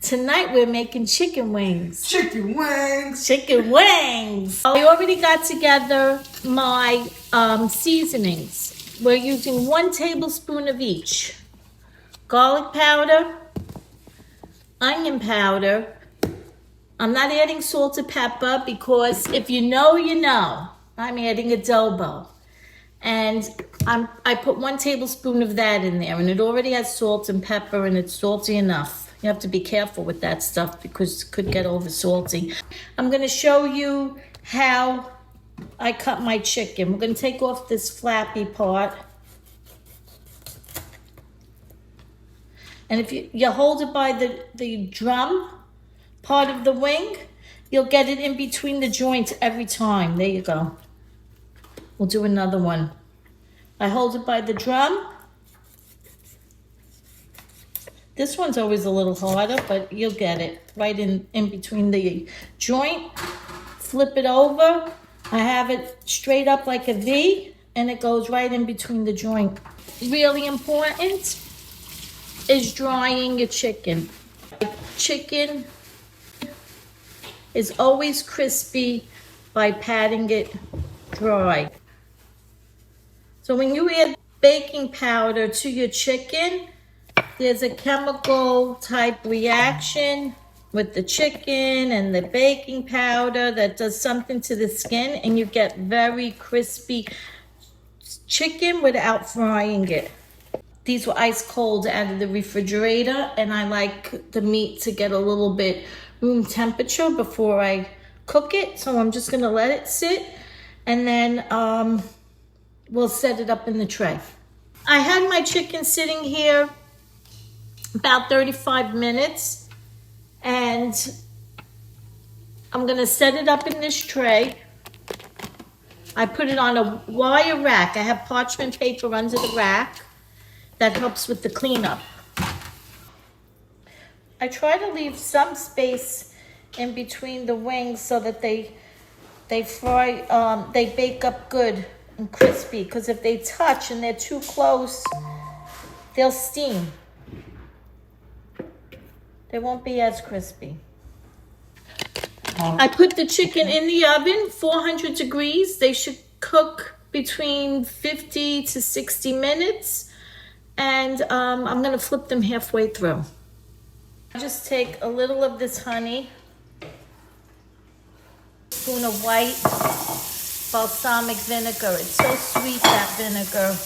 Tonight we're making chicken wings. Chicken wings. Chicken wings. I already got together my seasonings. We're using 1 tablespoon of each. Garlic powder, onion powder. I'm not adding salt or pepper because if you know, you know. I'm adding adobo. And I put 1 tablespoon of that in there, and it already has salt and pepper, and it's salty enough. You have to be careful with that stuff because it could get over salty. I'm going to show you how I cut my chicken. We're going to take off this flappy part. And if you hold it by the drum part of the wing, you'll get it in between the joints every time. There you go. We'll do another one. I hold it by the drum. This one's always a little harder, but you'll get it right in between the joint. Flip it over. I have it straight up like a V, and it goes right in between the joint. Really important is drying your chicken. Chicken is always crispy by patting it dry. So when you add baking powder to your chicken, there's a chemical type reaction with the chicken and the baking powder that does something to the skin, and you get very crispy chicken without frying it. These were ice cold out of the refrigerator, and I like the meat to get a little bit room temperature before I cook it. So I'm just gonna let it sit, and then we'll set it up in the tray. I had my chicken sitting here about 35 minutes, and I'm gonna set it up in this tray. I put it on a wire rack. I have parchment paper under the rack that helps with the cleanup. I try to leave some space in between the wings so that they bake up good and crispy, because if they touch and they're too close, they'll steam. They won't be as crispy. I put the chicken in the oven, 400 degrees. They should cook between 50 to 60 minutes. And I'm gonna flip them halfway through. I just take a little of this honey, a spoon of white balsamic vinegar. It's so sweet, that vinegar.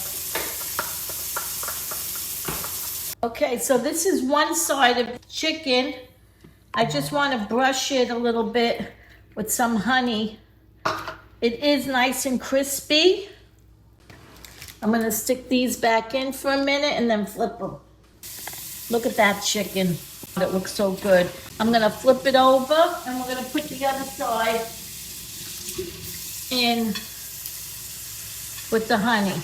Okay, so this is one side of the chicken. I just want to brush it a little bit with some honey. It is nice and crispy. I'm going to stick these back in for a minute and then flip them. Look at that chicken. It looks so good. I'm going to flip it over, and we're going to put the other side in with the honey.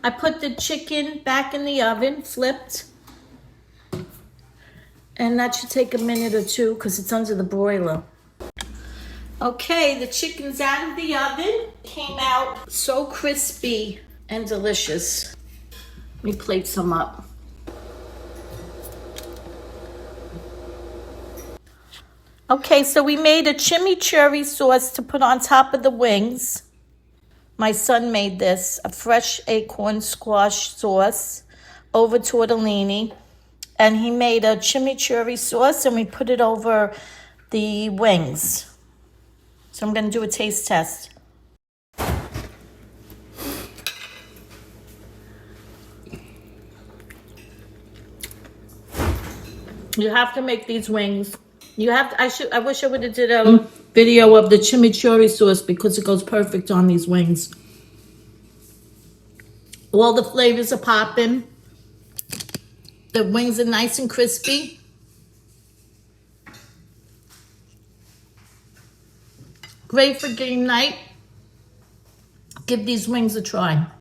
I put the chicken back in the oven, flipped, and that should take a minute or two because it's under the broiler. Okay, the chicken's out of the oven. Came out so crispy and delicious. Let me plate some up. Okay, so we made a chimichurri sauce to put on top of the wings. My son made this, a fresh acorn squash sauce over tortellini. And he made a chimichurri sauce, and we put it over the wings. So I'm going to do a taste test. You have to make these wings. You have to, I wish I would have did a video of the chimichurri sauce because it goes perfect on these wings. All the flavors are popping. The wings are nice and crispy. Great for game night. Give these wings a try.